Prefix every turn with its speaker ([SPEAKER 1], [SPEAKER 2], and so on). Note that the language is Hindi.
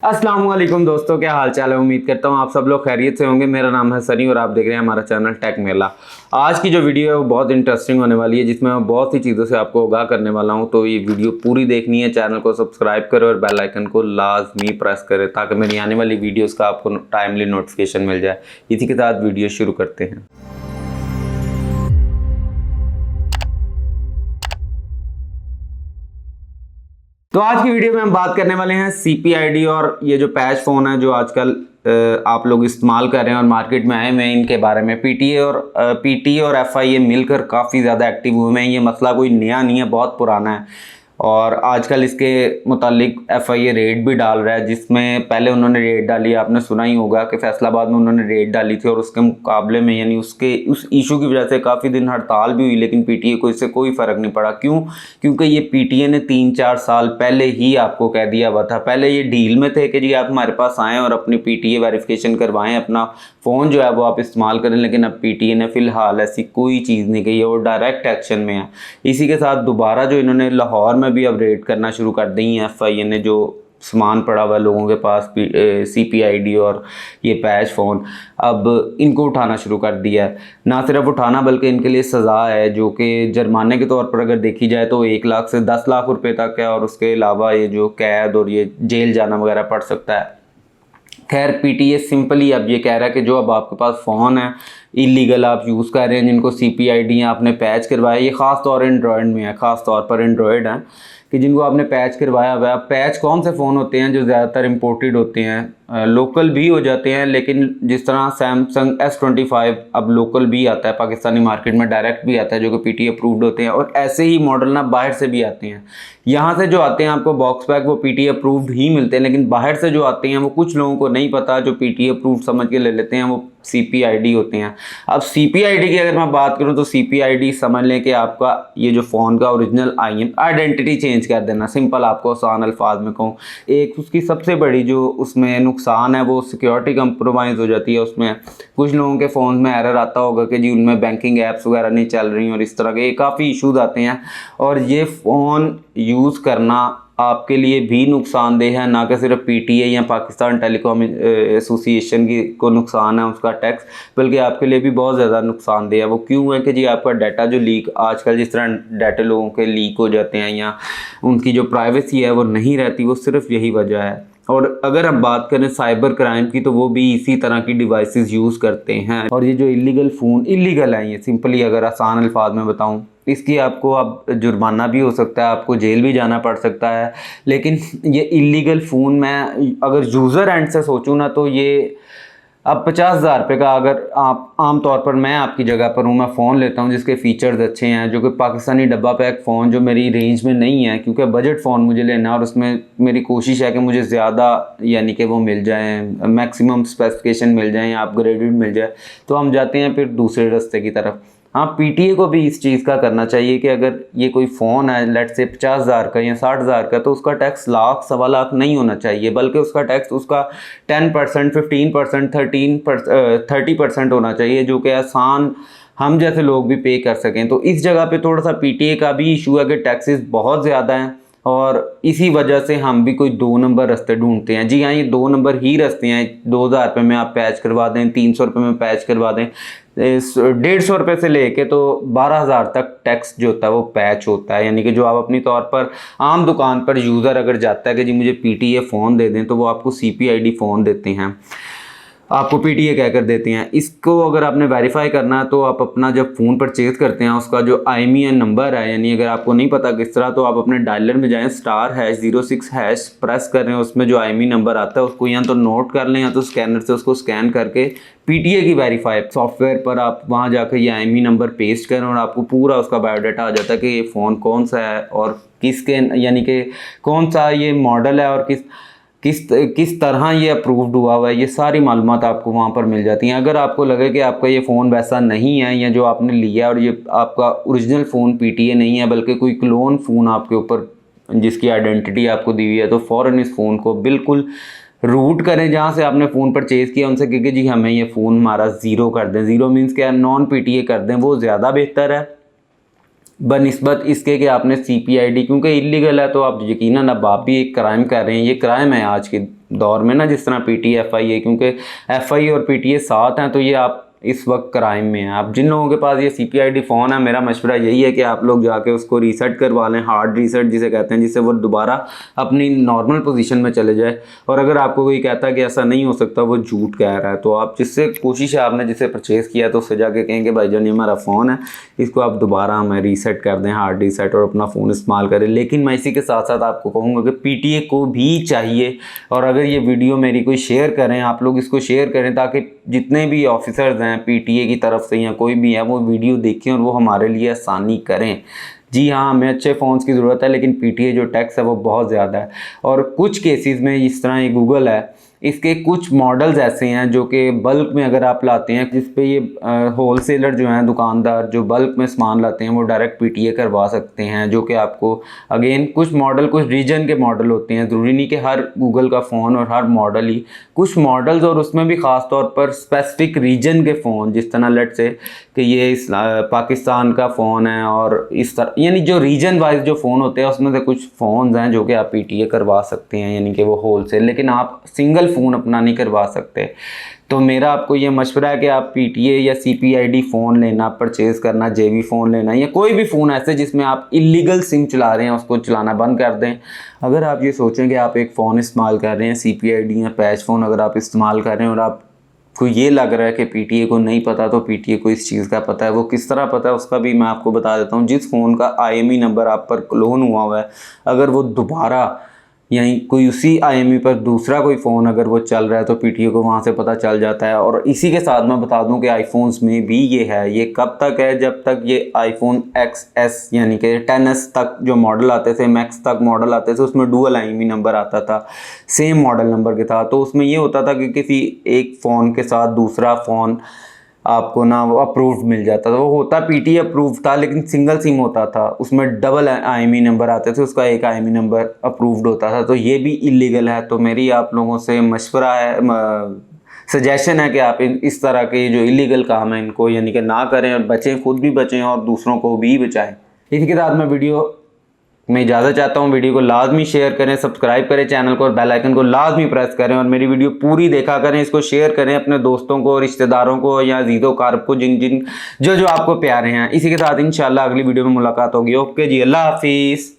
[SPEAKER 1] अस्सलाम वालेकुम दोस्तों, क्या हाल चाल है। उम्मीद करता हूँ आप सब लोग खैरियत से होंगे। मेरा नाम है सनी और आप देख रहे हैं हमारा चैनल टेक मेला। आज की जो वीडियो है वो बहुत इंटरेस्टिंग होने वाली है, जिसमें मैं बहुत सी चीज़ों से आपको आगाह करने वाला हूँ। तो ये वीडियो पूरी देखनी है, चैनल को सब्सक्राइब करें और बेल आइकन को लाजमी प्रेस करें ताकि मेरी आने वाली वीडियोज़ का आपको टाइमली नोटिफिकेशन मिल जाए। इसी के साथ वीडियो शुरू करते हैं। तो आज की वीडियो में हम बात करने वाले हैं CPID और ये जो पैच फ़ोन है जो आजकल आप लोग इस्तेमाल कर रहे हैं और मार्केट में आए हुए हैं, इनके बारे में। PTE और FIA मिलकर काफ़ी ज़्यादा एक्टिव हुए हैं। ये मसला कोई नया नहीं है, बहुत पुराना है और आजकल इसके मुतालिक FIA रेड भी डाल रहा है, जिसमें पहले उन्होंने रेड डाली, आपने सुना ही होगा कि फैसलाबाद में उन्होंने रेड डाली थी और उसके मुकाबले में यानी उस इशू की वजह से काफ़ी दिन हड़ताल भी हुई, लेकिन PTA को इससे कोई फ़र्क नहीं पड़ा। क्यों? क्योंकि ये PTA ने 3-4 साल पहले ही आपको कह दिया हुआ था। पहले ये डील में थे कि जी आप हमारे पास आएँ और अपनी PTA वेरिफिकेशन करवाएँ, अपना फ़ोन जो है वो आप इस्तेमाल करें, लेकिन अब PTA ने फ़िलहाल ऐसी कोई चीज़ नहीं कही है, वो डायरेक्ट एक्शन में है। इसी के साथ दोबारा जो इन्होंने लाहौर में भी अब रेड करना शुरू कर दी है FIA ने, जो सामान पड़ा हुआ लोगों के पास CPID और ये पैच फ़ोन, अब इनको उठाना शुरू कर दिया है। ना सिर्फ उठाना बल्कि इनके लिए सज़ा है, जो कि जुर्माने के तौर पर अगर देखी जाए तो 1 लाख से 10 लाख रुपए तक है और उसके अलावा ये जो कैद और ये जेल जाना वगैरह पड़ सकता है। खैर PTA सिंपली अब ये कह रहा है कि जो अब आपके पास फ़ोन है इलीगल आप यूज़ कर रहे हैं, जिनको CPID आपने पैच करवाया, ये ख़ास तौर एंड्रॉयड में है, ख़ास तौर पर एंड्रॉयड है कि जिनको आपने पैच करवाया हुआ है। पैच कौन से फ़ोन होते हैं जो ज़्यादातर इंपोर्टेड होते हैं, लोकल भी हो जाते हैं, लेकिन जिस तरह सैमसंग S25 अब लोकल भी आता है, पाकिस्तानी मार्केट में डायरेक्ट भी आता है, जो कि PTA अप्रूव्ड होते हैं। और ऐसे ही मॉडल ना बाहर से भी आते हैं। यहाँ से जो आते हैं आपको बॉक्स पैक वो PTA अप्रूव्ड ही मिलते हैं, लेकिन बाहर से जो आते हैं वो कुछ लोगों को नहीं पता, जो PTA अप्रूव्ड समझ के ले लेते हैं, वो CPID होते हैं। अब CPID की अगर मैं बात करूं तो CPID समझ लें कि आपका ये जो फ़ोन का ओरिजिनल आइडेंटिटी चेंज कर देना। सिंपल आपको आसान अल्फाज में कहूँ, एक उसकी सबसे बड़ी जो उसमें नुकसान है वो सिक्योरिटी कंप्रोमाइज़ हो जाती है। उसमें कुछ लोगों के फ़ोन में एरर आता होगा कि जी उनमें बैंकिंग ऐप्स वगैरह नहीं चल रही और इस तरह के काफ़ी इशूज़ आते हैं। और ये फ़ोन यूज़ करना आपके लिए भी नुकसानदेह है, ना कि सिर्फ PTA या पाकिस्तान टेलीकॉम एसोसिएशन की को नुकसान है उसका टैक्स, बल्कि आपके लिए भी बहुत ज़्यादा नुकसानदेह है। वो क्यों है कि जी आपका डाटा जो लीक आजकल जिस तरह डाटा लोगों के लीक हो जाते हैं या उनकी जो प्राइवेसी है वो नहीं रहती, वो सिर्फ यही वजह है। और अगर हम बात करें साइबर क्राइम की तो वो भी इसी तरह की डिवाइसेस यूज़ करते हैं। और ये जो इलीगल फ़ोन इलीगल है, ये सिंपली अगर आसान अल्फाज में बताऊं, इसकी आपको अब जुर्माना भी हो सकता है, आपको जेल भी जाना पड़ सकता है। लेकिन ये इलीगल फ़ोन मैं अगर यूज़र एंड से सोचूं ना तो ये अब 50,000 रुपये का, अगर आप आम तौर पर मैं आपकी जगह पर हूँ, मैं फ़ोन लेता हूँ जिसके फ़ीचर्स अच्छे हैं, जो कि पाकिस्तानी डब्बा पैक फ़ोन जो मेरी रेंज में नहीं है, क्योंकि बजट फ़ोन मुझे लेना है और उसमें मेरी कोशिश है कि मुझे ज़्यादा यानी कि वो मिल जाए, मैक्सिमम स्पेसिफिकेशन मिल जाए या अपग्रेडेड मिल जाए, तो हम जाते हैं फिर दूसरे रास्ते की तरफ। हाँ, PTA को भी इस चीज़ का करना चाहिए कि अगर ये कोई फ़ोन है लेट से 50,000 का या 60,000 का, तो उसका टैक्स लाख सवा लाख नहीं होना चाहिए, बल्कि उसका टैक्स उसका 10%, 15%, 30% होना चाहिए, जो कि आसान हम जैसे लोग भी पे कर सकें। तो इस जगह पे थोड़ा सा PTA का भी इशू है कि टैक्सेस बहुत ज़्यादा हैं और इसी वजह से हम भी कोई 2 नंबर रास्ते ढूंढते हैं। जी हाँ, ये 2 नंबर ही रास्ते हैं। 2,000 रुपये में आप पैच करवा दें, 300 रुपये में पैच करवा दें, 150 रुपये से लेके तो 12,000 तक टैक्स जो होता है वो पैच होता है। यानी कि जो आप अपनी तौर पर आम दुकान पर यूज़र अगर जाता है कि जी मुझे PTA फ़ोन दे दें, तो वो आपको CPID फ़ोन देते हैं, आपको PTA कहकर देते हैं। इसको अगर आपने वेरीफाई करना है तो आप अपना जब फ़ोन परचेज़ करते हैं उसका जो IMEI नंबर है, यानी अगर आपको नहीं पता किस तरह, तो आप अपने डायलर में जाएं, *#06# प्रेस करें, उसमें जो IMEI नंबर आता है उसको या तो नोट कर लें या तो स्कैनर से उसको स्कैन करके PTA की वेरीफाई सॉफ्टवेयर पर आप वहाँ जाकर ये IMEI नंबर पेस्ट करें और आपको पूरा उसका बायोडाटा आ जाता है कि ये फ़ोन कौन सा है और किसके यानी कि कौन सा ये मॉडल है और किस तरह ये अप्रूव्ड हुआ है। ये सारी मालूमात आपको वहाँ पर मिल जाती हैं। अगर आपको लगे कि आपका ये फ़ोन वैसा नहीं है या जो आपने लिया और ये आपका ओरिजिनल फ़ोन PTA नहीं है बल्कि कोई क्लोन फ़ोन आपके ऊपर जिसकी आइडेंटिटी आपको दी हुई है, तो फ़ौरन इस फ़ोन को बिल्कुल रूट करें जहाँ से आपने फ़ोन परचेज़ किया, उनसे क्योंकि जी हमें ये फ़ोन हमारा ज़ीरो कर दें। ज़ीरो मीन्स क्या, नॉन PTA कर दें, वो ज़्यादा बेहतर है बनिस्बत इसके कि आपने CPID, क्योंकि इलीगल है तो आप यकीनन अब आप भी एक क्राइम कर रहे हैं। ये क्राइम है आज के दौर में ना, जिस तरह PTA FIA, क्योंकि FIA और PTA साथ हैं तो ये आप इस वक्त क्राइम में है। आप जिन लोगों के पास ये CPID फ़ोन है, मेरा मशवरा यही है कि आप लोग जाके उसको रीसेट करवा लें, हार्ड रीसेट जिसे कहते हैं, जिससे वो दोबारा अपनी नॉर्मल पोजीशन में चले जाए। और अगर आपको कोई कहता है कि ऐसा नहीं हो सकता, वो झूठ कह रहा है, तो आप जिससे कोशिश है, आपने जिसे परचेज़ किया तो उससे जाके कहें कि भाईजान ये हमारा फ़ोन है, इसको आप दोबारा हमें रीसेट कर दें, हार्ड रीसेट, और अपना फ़ोन इस्तेमाल करें। लेकिन मैं इसी के साथ साथ आपको कहूँगा कि PTA को भी चाहिए, और अगर ये वीडियो मेरी कोई शेयर करें, आप लोग इसको शेयर करें ताकि जितने भी ऑफिसर्स हैं PTA की तरफ से या कोई भी है वो वीडियो देखें और वो हमारे लिए आसानी करें। जी हाँ, हमें अच्छे फ़ोन्स की ज़रूरत है, लेकिन PTA जो टैक्स है वो बहुत ज़्यादा है। और कुछ केसेस में इस तरह ये गूगल है, इसके कुछ मॉडल्स ऐसे हैं जो कि बल्क में अगर आप लाते हैं, जिस पे ये होलसेलर जो हैं, दुकानदार जो बल्क में सामान लाते हैं, वो डायरेक्ट PTA करवा सकते हैं, जो कि आपको अगेन कुछ मॉडल, कुछ रीजन के मॉडल होते हैं। ज़रूरी नहीं कि हर गूगल का फ़ोन और हर मॉडल ही, कुछ मॉडल्स, और उसमें भी ख़ास तौर पर स्पेसिफिक रीजन के फ़ोन, जिस तरह लेट से कि ये पाकिस्तान का फ़ोन है, और इस तरह यानी जो रीजन वाइज जो फ़ोन होते हैं उसमें से कुछ फ़ोन हैं जो कि आप PTA करवा सकते हैं, यानी कि वो होलसेल, लेकिन आप सिंगल फ़ोन अपना नहीं करवा सकते। तो मेरा आपको ये मशवरा है कि आप PTA या CPID फ़ोन लेना, परचेज़ करना, JB फ़ोन लेना, या कोई भी फ़ोन ऐसे जिसमें आप इलीगल सिम चला रहे हैं उसको चलाना बंद कर दें। अगर आप ये सोचें कि आप एक फ़ोन इस्तेमाल कर रहे हैं, CPID या पैच फ़ोन अगर आप इस्तेमाल कर रहे हैं और आपको ये लग रहा है कि PTA को नहीं पता, तो PTA को इस चीज़ का पता है। वो किस तरह पता है उसका भी मैं आपको बता देता हूँ। जिस फ़ोन का IMEI नंबर आप पर क्लोन हुआ है, अगर वो दोबारा यहीं कोई उसी IMEI पर दूसरा कोई फ़ोन अगर वो चल रहा है, तो PTA को वहाँ से पता चल जाता है। और इसी के साथ मैं बता दूं कि आईफोन्स में भी ये है। ये कब तक है? जब तक ये iPhone XS यानी कि 10S तक जो मॉडल आते थे, मैक्स तक मॉडल आते थे, उसमें डुअल IMEI नंबर आता था, सेम मॉडल नंबर के था। तो उसमें ये होता था कि किसी एक फ़ोन के साथ दूसरा फ़ोन आपको ना वो अप्रूव्ड मिल जाता था। वो होता PTA अप्रूव्ड था, लेकिन सिंगल सिम होता था, उसमें डबल IMEI नंबर आते थे, उसका एक IMEI नंबर अप्रूव्ड होता था। तो ये भी इलीगल है। तो मेरी आप लोगों से मशवरा है, सजेशन है कि आप इस तरह के जो इलीगल काम है इनको यानी कि ना करें, और बचें, खुद भी बचें और दूसरों को भी बचाएं। इसी के साथ मैं वीडियो मैं इजाज़त चाहता हूँ। वीडियो को लाजमी शेयर करें, सब्सक्राइब करें चैनल को, और बेल आइकन को लाजमी प्रेस करें, और मेरी वीडियो पूरी देखा करें। इसको शेयर करें अपने दोस्तों को, रिश्तेदारों को, या अज़ीज़ो कारब को, जिन जो आपको प्यारे हैं। इसी के साथ इंशाल्लाह अगली वीडियो में मुलाकात होगी। ओके जी, अल्लाह हाफिज़।